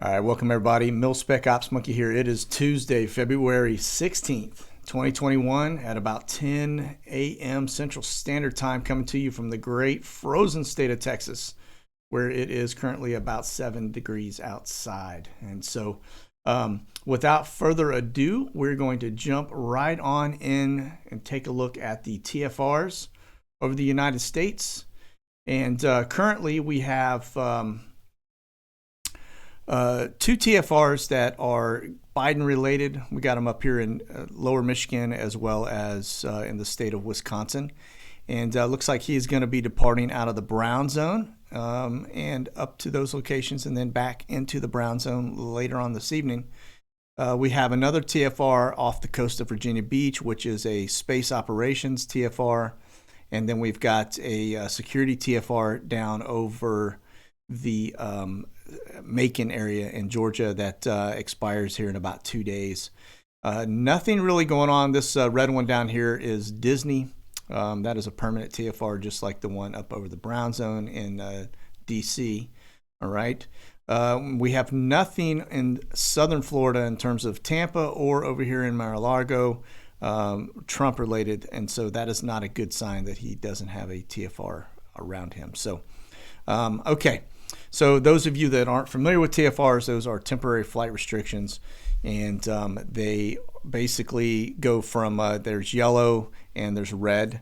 All right, welcome everybody. Mil-Spec Ops Monkey here. It is Tuesday, February 16th, 2021 at about 10 a.m. Central Standard Time, coming to you from the great frozen state of Texas, where it is currently about 7 degrees outside. And so without further ado, we're going to jump right on in and take a look at the TFRs over the United States. And currently we have two TFRs that are Biden related. We got them up here in lower Michigan as well as in the state of Wisconsin. And looks like he's going to be departing out of the brown zone and up to those locations and then back into the brown zone later on this evening. We have another TFR off the coast of Virginia Beach, which is a space operations TFR. And then we've got a security TFR down over the Macon area in Georgia that expires here in about 2 days. Nothing really going on. This red one down here is Disney. That is a permanent TFR, just like the one up over the brown zone in DC. All right. We have nothing in southern Florida in terms of Tampa or over here in Mar-a-Lago, Trump related. And so that is not a good sign that he doesn't have a TFR around him. So, okay. So those of you that aren't familiar with TFRs, those are temporary flight restrictions, and they basically go from there's yellow and there's red,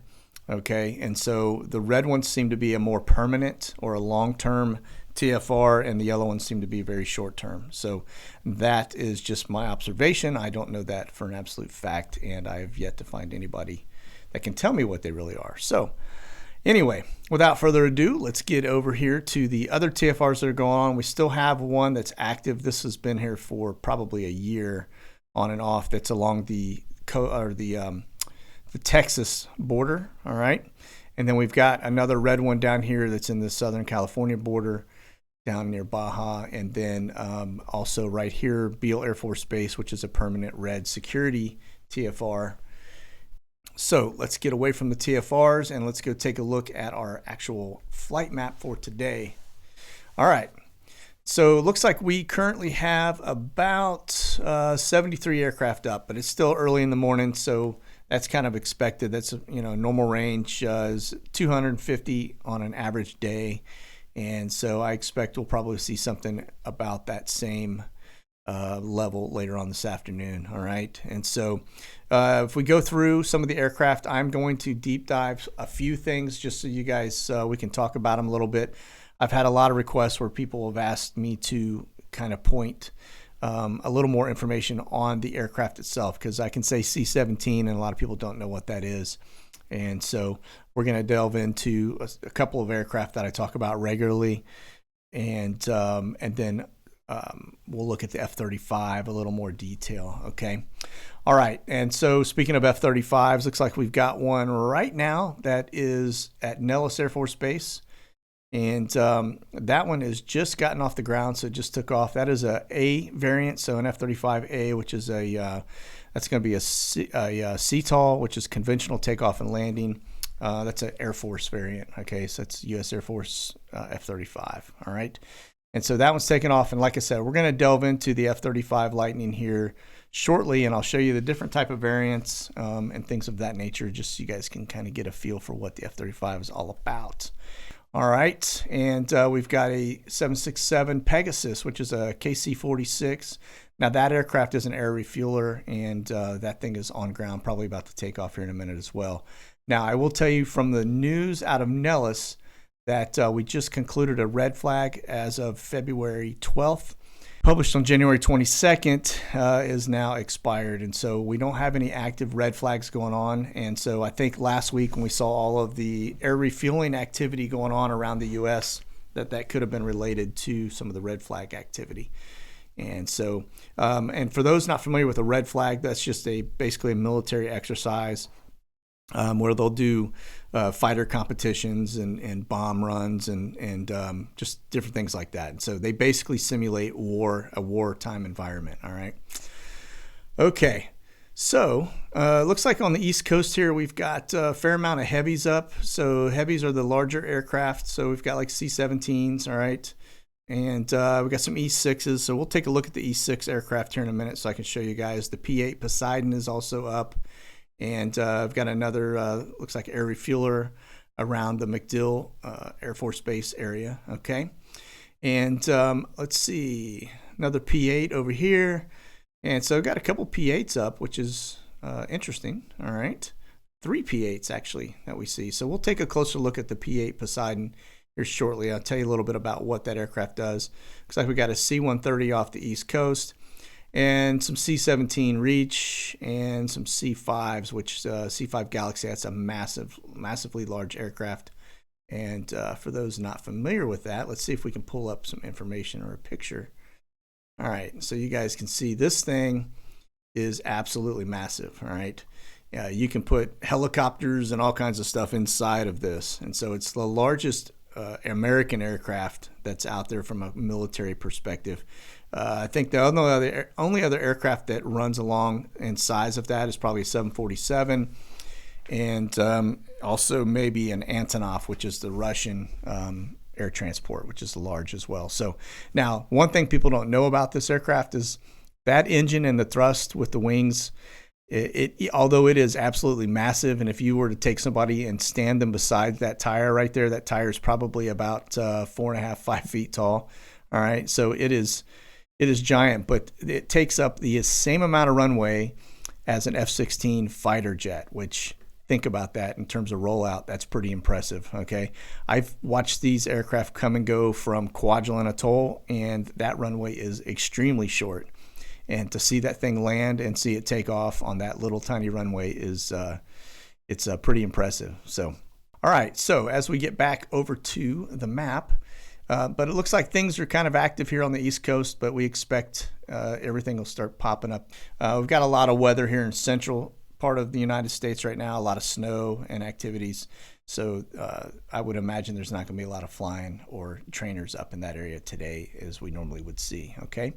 okay? And so the red ones seem to be a more permanent or a long-term TFR, and the yellow ones seem to be very short-term. So that is just my observation. I don't know that for an absolute fact, and I have yet to find anybody that can tell me what they really are. So anyway, without further ado, let's get over here to the other TFRs that are going on. We still have one that's active. This has been here for probably a year on and off. That's along the Texas border, all right? And then we've got another red one down here that's in the Southern California border down near Baja. And then also right here, Beale Air Force Base, which is a permanent red security TFR. So let's get away from the TFRs and let's go take a look at our actual flight map for today. All right. So it looks like we currently have about 73 aircraft up, but it's still early in the morning, so that's kind of expected. That's, normal range is 250 on an average day. And so I expect we'll probably see something about that same level later on this afternoon. All right. And so if we go through some of the aircraft, I'm going to deep dive a few things just so you guys, we can talk about them a little bit. I've had a lot of requests where people have asked me to kind of point a little more information on the aircraft itself, because I can say C-17 and a lot of people don't know what that is. And so we're going to delve into a couple of aircraft that I talk about regularly, and then we'll look at the F-35 a little more detail. Okay. All right. And so speaking of F-35s, looks like we've got one right now that is at Nellis Air Force Base. And that one is just gotten off the ground. So it just took off. That is a A variant. So an F-35A, which is that's going to be a CTOL, which is conventional takeoff and landing. That's an Air Force variant. Okay. So that's U.S. Air Force F-35. All right. And so that one's taken off. And like I said, we're going to delve into the F-35 Lightning here shortly, and I'll show you the different type of variants and things of that nature, just so you guys can kind of get a feel for what the F-35 is all about. All right. And we've got a 767 Pegasus, which is a KC-46. Now, that aircraft is an air refueler, and that thing is on ground, probably about to take off here in a minute as well. Now, I will tell you from the news out of Nellis that we just concluded a red flag as of February 12th. Published on January 22nd is now expired. And so we don't have any active red flags going on. And so I think last week when we saw all of the air refueling activity going on around the U.S., that could have been related to some of the red flag activity. And so, and for those not familiar with a red flag, that's just basically a military exercise where they'll do fighter competitions and bomb runs and just different things like that. And so they basically simulate a wartime environment. All right. Okay. So looks like on the East Coast here, we've got a fair amount of heavies up. So heavies are the larger aircraft. So we've got like C-17s, all right. And we got some E6s, so we'll take a look at the E6 aircraft here in a minute so I can show you guys. The P8 Poseidon is also up. And I've got another, looks like air refueler around the MacDill Air Force Base area, okay? And let's see, another P8 over here. And so I've got a couple P8s up, which is interesting, all right? 3 P8s actually that we see. So we'll take a closer look at the P8 Poseidon here shortly. I'll tell you a little bit about what that aircraft does. Looks like we got a C-130 off the East Coast and some C-17 Reach and some C-5s, which C-5 Galaxy, that's a massively large aircraft. And for those not familiar with that, let's see if we can pull up some information or a picture. All right, so you guys can see this thing is absolutely massive, all right? You can put helicopters and all kinds of stuff inside of this. And so it's the largest American aircraft that's out there from a military perspective. I think the only other aircraft that runs along in size of that is probably a 747, and also maybe an Antonov, which is the Russian air transport, which is large as well. So now, one thing people don't know about this aircraft is that engine and the thrust with the wings. Although it is absolutely massive, and if you were to take somebody and stand them beside that tire right there, that tire is probably about 4.5, 5 feet tall. All right, so it is giant, but it takes up the same amount of runway as an F-16 fighter jet, which, think about that in terms of rollout, that's pretty impressive, okay? I've watched these aircraft come and go from Kwajalein Atoll, and that runway is extremely short. And to see that thing land and see it take off on that little tiny runway is it's pretty impressive. So, all right, so as we get back over to the map, but it looks like things are kind of active here on the East Coast, but we expect everything will start popping up. We've got a lot of weather here in central part of the United States right now, a lot of snow and activities. So I would imagine there's not going to be a lot of flying or trainers up in that area today as we normally would see, okay?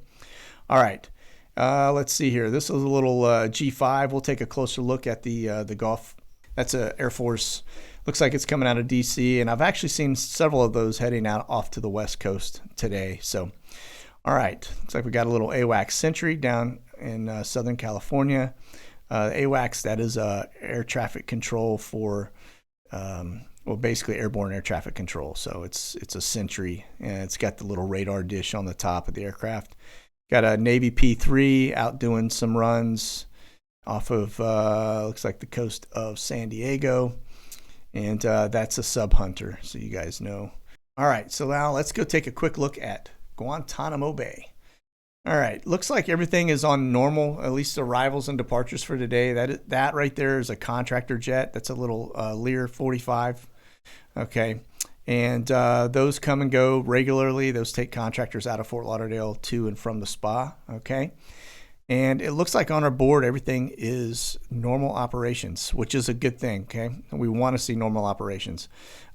All right. Let's see here. This is a little G5. We'll take a closer look at the Gulf. That's a Air Force. Looks like it's coming out of DC, and I've actually seen several of those heading out off to the West Coast today. So, all right. Looks like we got a little AWACS Sentry down in Southern California. AWACS, that is air traffic control for, well, basically airborne air traffic control. So it's a Sentry, and it's got the little radar dish on the top of the aircraft. Got a Navy P3 out doing some runs off of, looks like the coast of San Diego. And that's a Sub Hunter, so you guys know. All right, so now let's go take a quick look at Guantanamo Bay. All right, looks like everything is on normal, at least arrivals and departures for today. That right there is a contractor jet. That's a little Lear 45. Okay. And those come and go regularly. Those take contractors out of Fort Lauderdale to and from the spa, okay? And it looks like on our board, everything is normal operations, which is a good thing, okay? We want to see normal operations.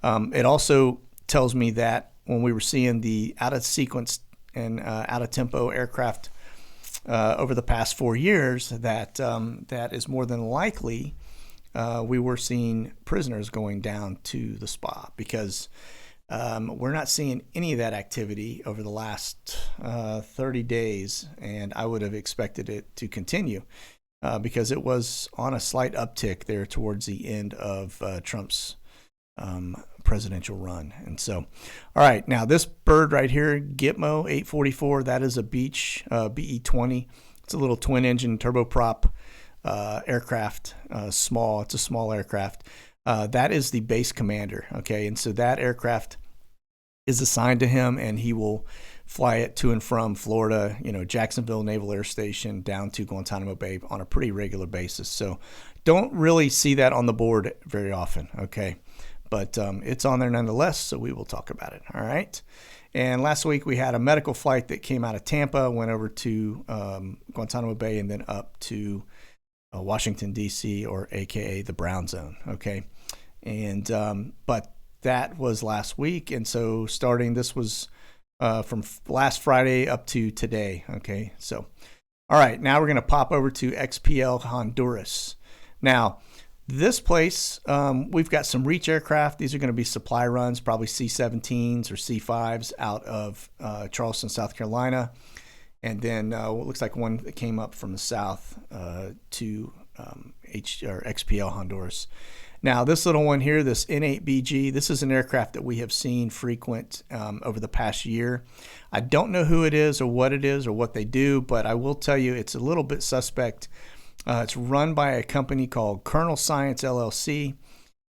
It also tells me that when we were seeing the out-of-sequence and out-of-tempo aircraft over the past 4 years, that that is more than likely we were seeing prisoners going down to the spa, because we're not seeing any of that activity over the last 30 days, and I would have expected it to continue because it was on a slight uptick there towards the end of Trump's presidential run. And so, all right, now this bird right here, Gitmo 844, that is a Beech BE-20. It's a little twin-engine turboprop aircraft, small. It's a small aircraft. That is the base commander, okay? And so that aircraft is assigned to him, and he will fly it to and from Florida, Jacksonville Naval Air Station down to Guantanamo Bay on a pretty regular basis. So don't really see that on the board very often, okay? But it's on there nonetheless, so we will talk about it, all right? And last week we had a medical flight that came out of Tampa, went over to Guantanamo Bay, and then up to Washington, D.C., or AKA the Brown Zone, okay? And but that was last week, and so this was from last Friday up to today, okay? So, all right, now we're going to pop over to XPL Honduras. Now, This place, we've got some Reach aircraft. These are going to be supply runs, probably C-17s or C-5s out of Charleston, South Carolina. And then what looks like one that came up from the south to XPL Honduras. Now, this little one here, this N8BG, this is an aircraft that we have seen frequent over the past year. I don't know who it is or what they do, but I will tell you it's a little bit suspect. It's run by a company called Colonel Science LLC,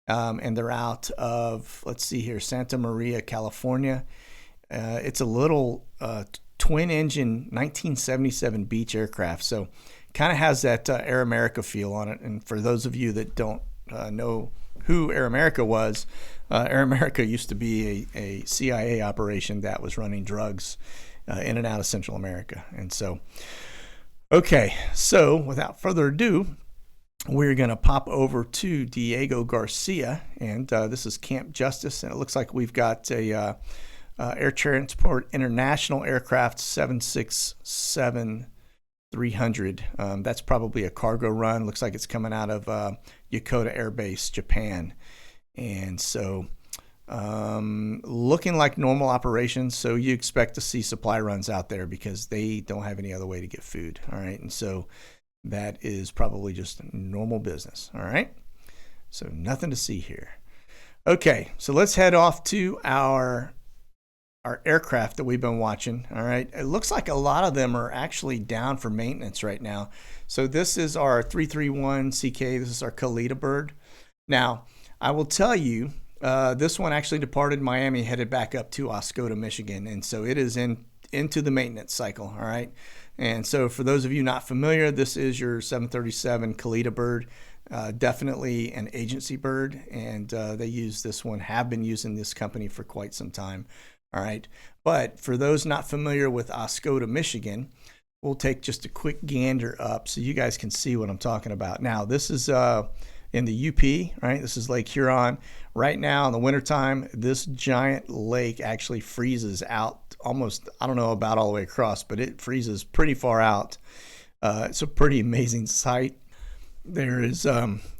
and they're out of, let's see here, Santa Maria, California. It's a little twin-engine 1977 Beech aircraft, so kind of has that Air America feel on it. And for those of you that don't know who Air America was, Air America used to be a CIA operation that was running drugs in and out of Central America. And so, okay, so without further ado, we're going to pop over to Diego Garcia, and this is Camp Justice, and it looks like we've got a Air Transport International aircraft 767-300. That's probably a cargo run. Looks like it's coming out of Yokota Air Base, Japan. And so looking like normal operations. So you expect to see supply runs out there because they don't have any other way to get food. All right. And so that is probably just normal business. All right. So nothing to see here. Okay. So let's head off to our aircraft that we've been watching. All right. It looks like a lot of them are actually down for maintenance right now. So this is our 331 CK. This is our Kalita Bird. Now, I will tell you, this one actually departed Miami, headed back up to Oscoda, Michigan. And so it is into the maintenance cycle. All right. And so for those of you not familiar, this is your 737 Kalita Bird. Definitely an agency bird. And they use this one, have been using this company for quite some time. All right. But for those not familiar with Oscoda, Michigan, we'll take just a quick gander up so you guys can see what I'm talking about. Now, this is in the UP, right? This is Lake Huron. Right now in the wintertime, this giant lake actually freezes out almost, I don't know about all the way across, but it freezes pretty far out. It's a pretty amazing sight. There is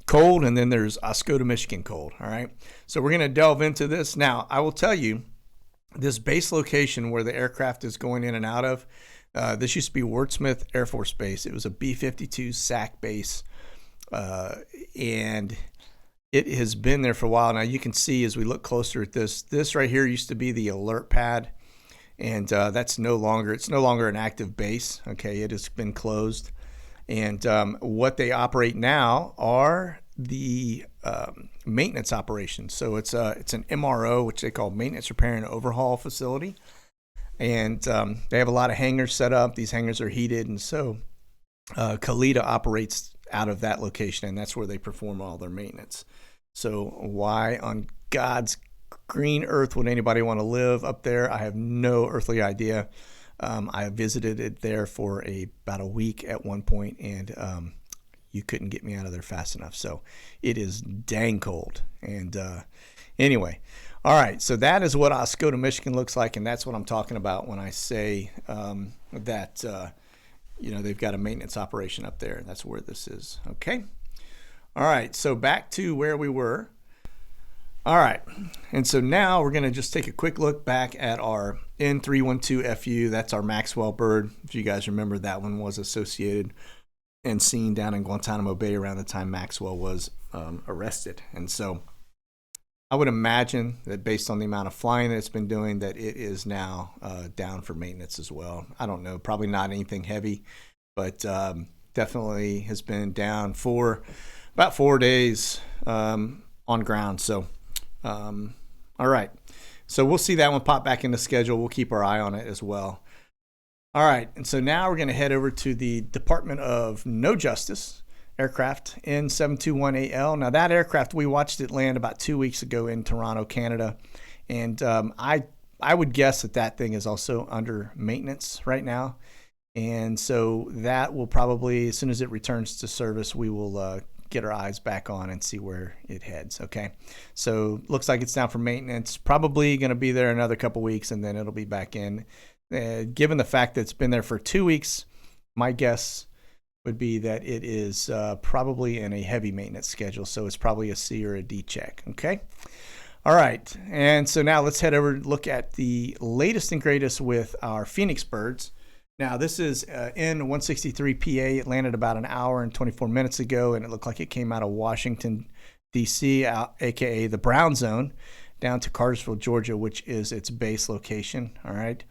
cold, and then there's Oscoda, Michigan cold. All right. So we're going to delve into this. Now, I will tell you, this base location where the aircraft is going in and out of, this used to be Ward Smith Air Force Base. It was a B-52 SAC base, and it has been there for a while. Now you can see as we look closer at this right here used to be the alert pad, and it's no longer an active base. Okay, it has been closed, and what they operate now are the maintenance operations. So it's an MRO, which they call maintenance, repair, and overhaul facility. And they have a lot of hangars set up. These hangars are heated. And so Kalita operates out of that location, and that's where they perform all their maintenance. So why on God's green earth would anybody want to live up there? I have no earthly idea. I visited it there for about a week at one point, and you couldn't get me out of there fast enough. So it is dang cold. And anyway, all right. So that is what Oscoda, Michigan looks like. And that's what I'm talking about when I say that, they've got a maintenance operation up there. That's where this is. Okay. All right. So back to where we were. All right. And so now we're going to just take a quick look back at our N312FU. That's our Maxwell bird. If you guys remember, that one was associated and seen down in Guantanamo Bay around the time Maxwell was arrested. And so I would imagine that based on the amount of flying that it's been doing, that it is now down for maintenance as well. I don't know, probably not anything heavy, but definitely has been down for about 4 days on ground. So, all right. So we'll see that one pop back in the schedule. We'll keep our eye on it as well. All right, and so now we're going to head over to the Department of No Justice aircraft, N721AL. Now, that aircraft, we watched it land about 2 weeks ago in Toronto, Canada, and I would guess that thing is also under maintenance right now, and so that will probably, as soon as it returns to service, we will get our eyes back on and see where it heads, okay? So looks like it's down for maintenance, probably going to be there another couple weeks, and then it'll be back in. Given the fact that it's been there for 2 weeks, my guess would be that it is probably in a heavy maintenance schedule. So it's probably a C or a D check. Okay. All right. And so now let's head over and look at the latest and greatest with our Phoenix birds. Now this is N163 PA. It landed about an hour and 24 minutes ago, and it looked like it came out of Washington, D.C., aka the Brown Zone, down to Cartersville, Georgia, which is its base location. All right.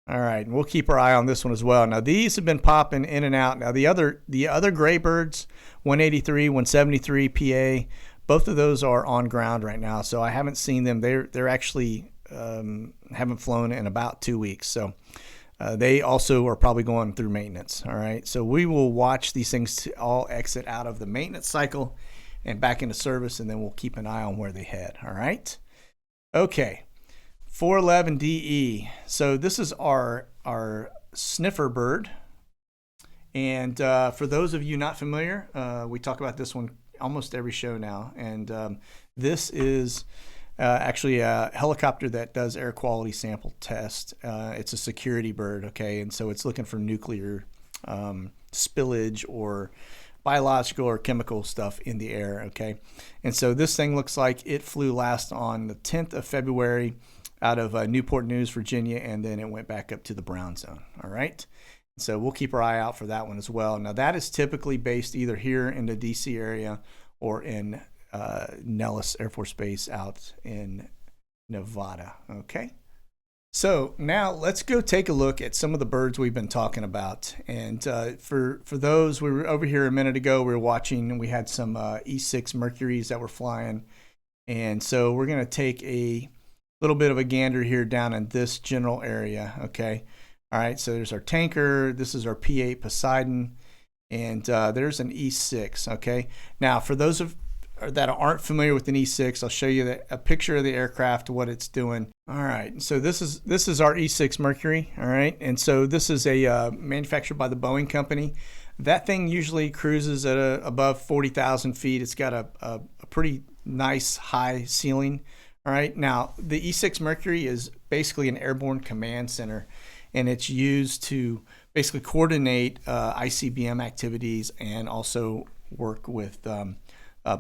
All right, and we'll keep our eye on this one as well. Now these have been popping in and out. Now the other gray birds, 183, 173 PA, both of those are on ground right now, so I haven't seen them. They're actually haven't flown in about 2 weeks, so they also are probably going through maintenance. All right, so we will watch these things all exit out of the maintenance cycle and back into service, and then we'll keep an eye on where they head. All right, okay. 411DE. So this is our Sniffer Bird, and for those of you not familiar, we talk about this one almost every show now, and this is actually a helicopter that does air quality sample test. It's a security bird, okay, and so it's looking for nuclear spillage or biological or chemical stuff in the air, okay. And so this thing looks like it flew last on the 10th of February out of Newport News, Virginia, and then it went back up to the Brown Zone. All right. So we'll keep our eye out for that one as well. Now that is typically based either here in the DC area or in Nellis Air Force Base out in Nevada. Okay. So now let's go take a look at some of the birds we've been talking about. And for those, we were over here a minute ago, we were watching, and we had some E6 Mercuries that were flying. And so we're going to take a little bit of a gander here down in this general area. Okay. All right. So there's our tanker. This is our P8 Poseidon. And there's an E6. Okay. Now, for those that aren't familiar with an E6, I'll show you a picture of the aircraft, what it's doing. All right. So this is our E6 Mercury. All right. And so this is a manufactured by the Boeing company. That thing usually cruises at above 40,000 feet. It's got a pretty nice high ceiling. All right, now the E6 Mercury is basically an airborne command center, and it's used to basically coordinate ICBM activities and also work with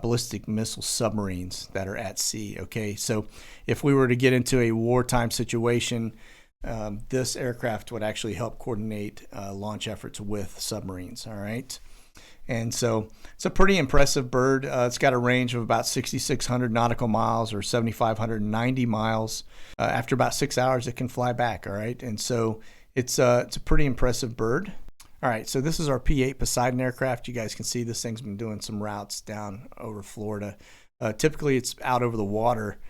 ballistic missile submarines that are at sea. Okay, so if we were to get into a wartime situation, this aircraft would actually help coordinate launch efforts with submarines. All right. And so it's a pretty impressive bird. It's got a range of about 6,600 nautical miles or 7,590 miles. After about 6 hours, it can fly back. All right. And so it's a pretty impressive bird. All right. So this is our P8 Poseidon aircraft. You guys can see this thing's been doing some routes down over Florida. Typically, it's out over the water.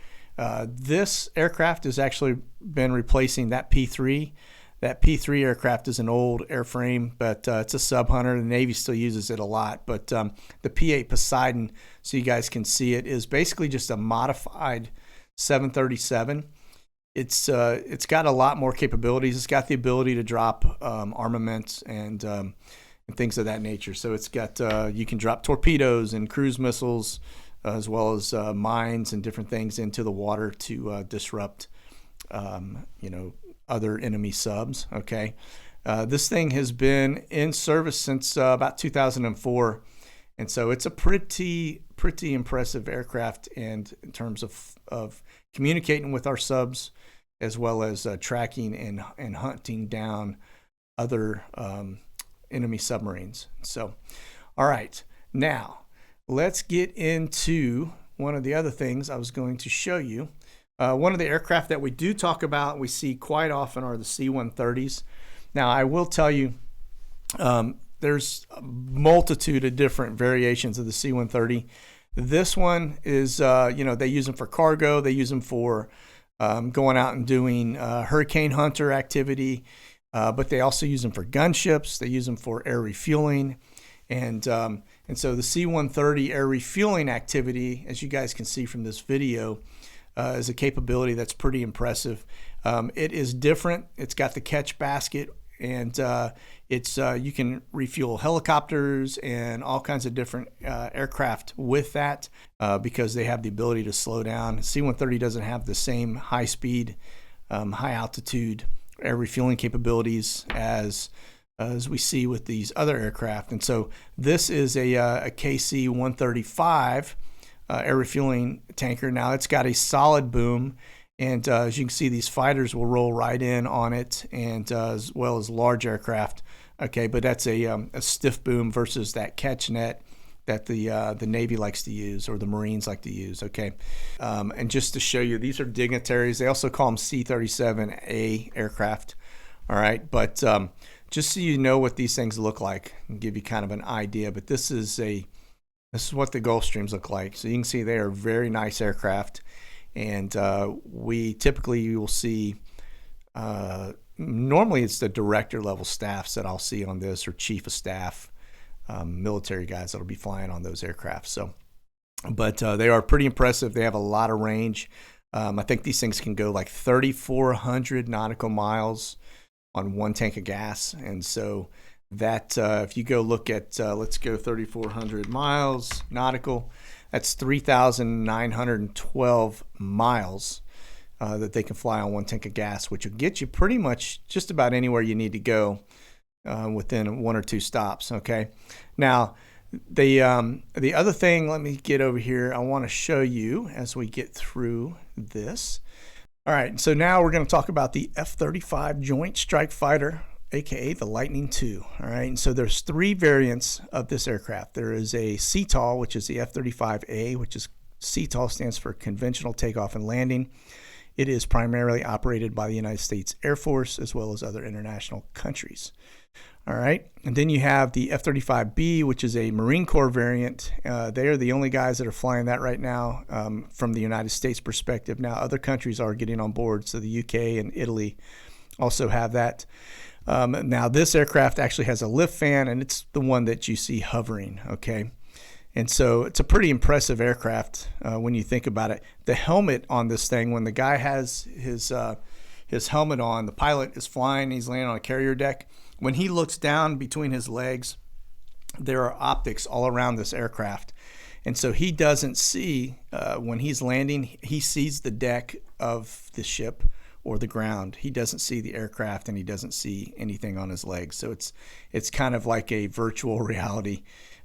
This aircraft has actually been replacing that P3. That P3 aircraft is an old airframe, but it's a sub hunter. The Navy still uses it a lot. But the P8 Poseidon, so you guys can see it, is basically just a modified 737. It's got a lot more capabilities. It's got the ability to drop armaments and things of that nature. So it's got you can drop torpedoes and cruise missiles as well as mines and different things into the water to disrupt other enemy subs. Okay, this thing has been in service since about 2004, and so it's a pretty impressive aircraft, and in terms of communicating with our subs as well as tracking and hunting down other enemy submarines. So, all right, now let's get into one of the other things I was going to show you. One of the aircraft that we do talk about, we see quite often, are the C-130s. Now, I will tell you, there's a multitude of different variations of the C-130. This one is, they use them for cargo. They use them for going out and doing hurricane hunter activity, but they also use them for gunships. They use them for air refueling. And so the C-130 air refueling activity, as you guys can see from this video, is a capability that's pretty impressive. It is different. It's got the catch basket, and it's you can refuel helicopters and all kinds of different aircraft with that because they have the ability to slow down. C-130 doesn't have the same high speed, high altitude air refueling capabilities as as we see with these other aircraft. And so this is a KC-135 air refueling tanker. Now it's got a solid boom, and as you can see, these fighters will roll right in on it, and as well as large aircraft. Okay, but that's a stiff boom versus that catch net that the Navy likes to use, or the Marines like to use. Okay, and just to show you, these are dignitaries. They also call them C-37A aircraft. All right, but just so you know what these things look like and give you kind of an idea. But this is what the Gulfstreams look like. So you can see they are very nice aircraft, and we typically will see. Normally it's the director level staffs that I'll see on this, or chief of staff, military guys that'll be flying on those aircraft. So, but they are pretty impressive. They have a lot of range. I think these things can go like 3,400 nautical miles on one tank of gas. And so that, if you go look at, let's go 3,400 miles nautical, that's 3,912 miles. That they can fly on one tank of gas, which will get you pretty much just about anywhere you need to go within 1 or 2 stops. Okay. Now, the other thing, let me get over here. I want to show you as we get through this. All right. So now we're going to talk about the F-35 Joint Strike Fighter, aka the Lightning II. All right. And so there's 3 variants of this aircraft. There is a CTOL, which is the F-35A, which is CTOL stands for Conventional Takeoff and Landing. It is primarily operated by the United States Air Force as well as other international countries. All right. And then you have the F-35B, which is a Marine Corps variant. They are the only guys that are flying that right now from the United States perspective. Now, other countries are getting on board. So the UK and Italy also have that. Now, this aircraft actually has a lift fan, and it's the one that you see hovering. Okay. And so it's a pretty impressive aircraft when you think about it. The helmet on this thing, when the guy has his helmet on, the pilot is flying, he's landing on a carrier deck. When he looks down between his legs, there are optics all around this aircraft. And so he doesn't see, when he's landing, he sees the deck of the ship or the ground. He doesn't see the aircraft, and he doesn't see anything on his legs. So it's kind of like a virtual reality.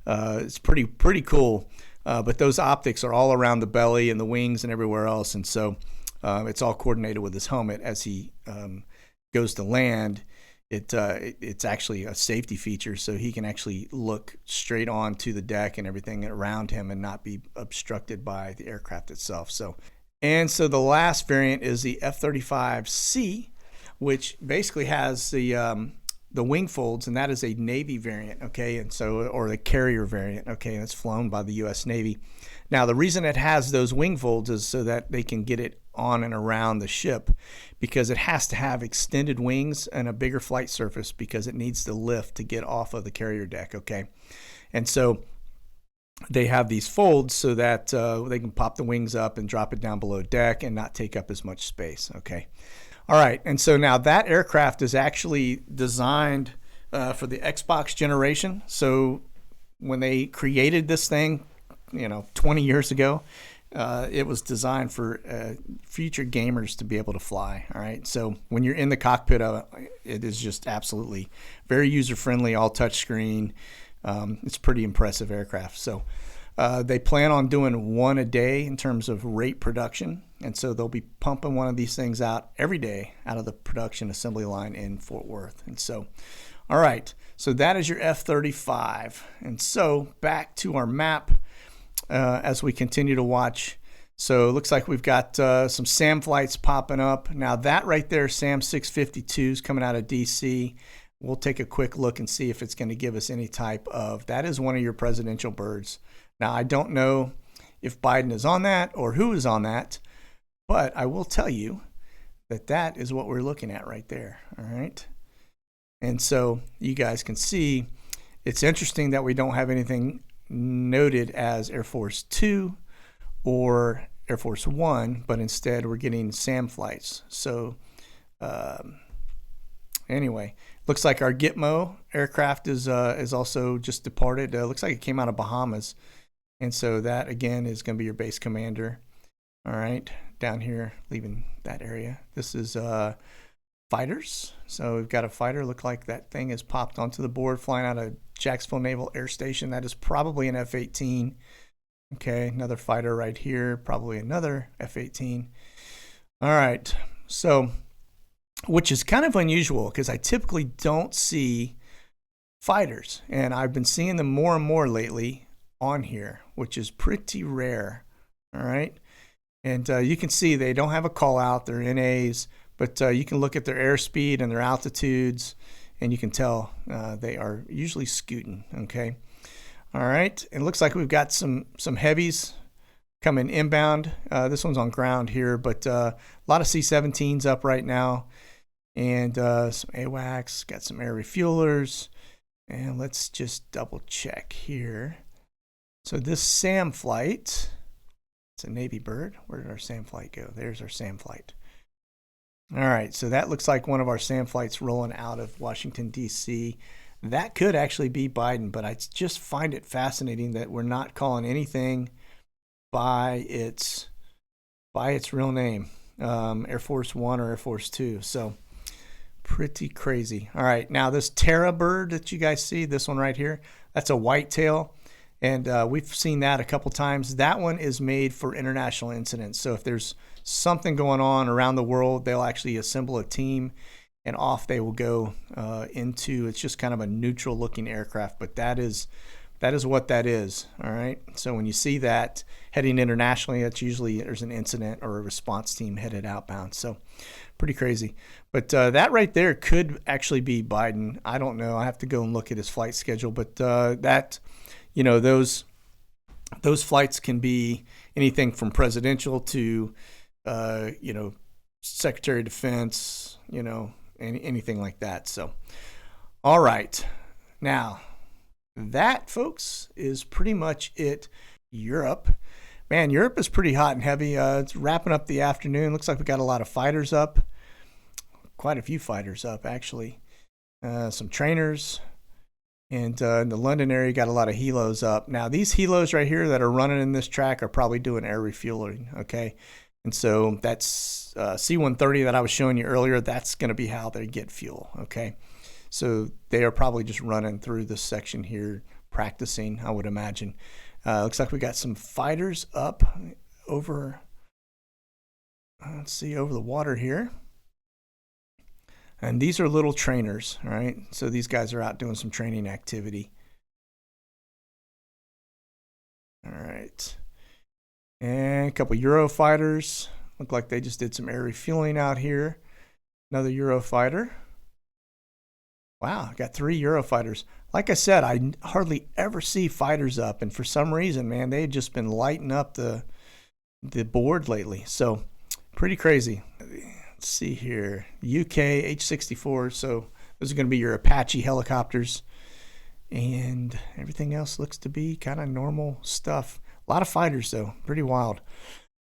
It's pretty cool, but those optics are all around the belly and the wings and everywhere else, and so it's all coordinated with his helmet as he goes to land. It's actually a safety feature, so he can actually look straight on to the deck and everything around him and not be obstructed by the aircraft itself. So the last variant is the F-35C, which basically has the wing folds, and that is a Navy variant, okay, and so, or the carrier variant, okay, and it's flown by the U.S. Navy. Now, the reason it has those wing folds is so that they can get it on and around the ship, because it has to have extended wings and a bigger flight surface, because it needs to lift to get off of the carrier deck, okay, and so they have these folds so that they can pop the wings up and drop it down below deck and not take up as much space, okay. All right, and so now that aircraft is actually designed for the Xbox generation. So when they created this thing, 20 years ago, it was designed for future gamers to be able to fly. All right, so when you're in the cockpit of it is just absolutely very user-friendly, all touchscreen. It's a pretty impressive aircraft. So they plan on doing 1 a day in terms of rate production. And so they'll be pumping one of these things out every day out of the production assembly line in Fort Worth. And so, all right, so that is your F-35. And so back to our map as we continue to watch. So it looks like we've got some SAM flights popping up. Now that right there, SAM 652s coming out of DC. We'll take a quick look and see if it's going to give us any type of, that is one of your presidential birds. Now, I don't know if Biden is on that or who is on that, but I will tell you that that is what we're looking at right there. All right. And so you guys can see it's interesting that we don't have anything noted as Air Force 2 or Air Force 1, but instead we're getting SAM flights. So anyway, looks like our Gitmo aircraft is also just departed. Looks like it came out of Bahamas. And so that, again, is going to be your base commander. All right, down here, leaving that area. This is fighters. So we've got a fighter. Look like that thing has popped onto the board, flying out of Jacksonville Naval Air Station. That is probably an F-18. Okay, another fighter right here, probably another F-18. All right, so, which is kind of unusual because I typically don't see fighters, and I've been seeing them more and more lately on here, which is pretty rare. All right, and you can see they don't have a call out, they're NAs, but you can look at their airspeed and their altitudes, and you can tell they are usually scooting. Okay, all right, it looks like we've got some heavies coming inbound. This one's on ground here, but a lot of C-17s up right now, and some AWACS, got some air refuelers, and let's just double check here. So this SAM flight, it's a Navy bird. Where did our SAM flight go? There's our SAM flight. All right, so that looks like one of our SAM flights rolling out of Washington, D.C. That could actually be Biden, but I just find it fascinating that we're not calling anything by its real name, Air Force One or Air Force Two. So pretty crazy. All right, now this Terra bird that you guys see, this one right here, that's a whitetail, and we've seen that a couple times. That one is made for international incidents. So if there's something going on around the world, they'll actually assemble a team and off they will go into, it's just kind of a neutral looking aircraft, but that is what that is. All right, so when you see that heading internationally, that's usually there's an incident or a response team headed outbound. So pretty crazy, but that right there could actually be Biden. I don't know, I have to go and look at his flight schedule, but that, you know, those flights can be anything from presidential to you know, Secretary of Defense, you know, anything like that. So all right, now that, folks, is pretty much it. Europe, man, Europe is pretty hot and heavy. It's wrapping up the afternoon. Looks like we got a lot of fighters up, quite a few fighters up actually, some trainers, and in the London area got a lot of helos up. Now these helos right here that are running in this track are probably doing air refueling. Okay, and so that's C-130 that I was showing you earlier. That's going to be how they get fuel. Okay, so they are probably just running through this section here, practicing, I would imagine. Looks like we got some fighters up over, let's see, over the water here. And these are little trainers, all right? So these guys are out doing some training activity. All right. And a couple Eurofighters. Look like they just did some air refueling out here. Another Eurofighter. Wow, got 3 Eurofighters. Like I said, I hardly ever see fighters up, and for some reason, man, they've just been lighting up the board lately. So pretty crazy. Let's see here, UK H-64. So those are going to be your Apache helicopters, and everything else looks to be kind of normal stuff. A lot of fighters though, pretty wild.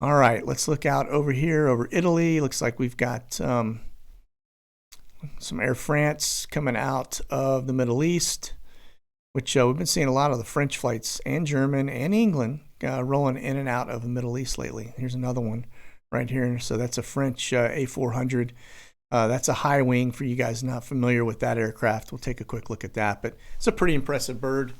All right, let's look out over here, over Italy. Looks like we've got some Air France coming out of the Middle East, which we've been seeing a lot of the French flights and German and England rolling in and out of the Middle East lately. Here's another one right here. So that's a French A400. That's a high wing for you guys not familiar with that aircraft. We'll take a quick look at that, but it's a pretty impressive bird.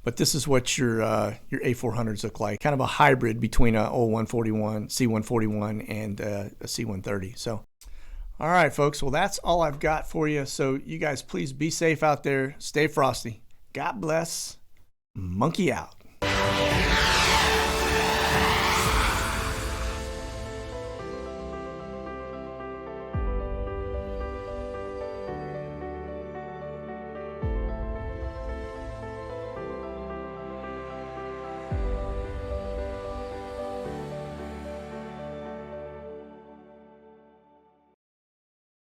But this is what your A400s look like, kind of a hybrid between a O-141, C-141, and a C-130. So, all right, folks. Well, that's all I've got for you. So you guys, please be safe out there. Stay frosty. God bless. Monkey out.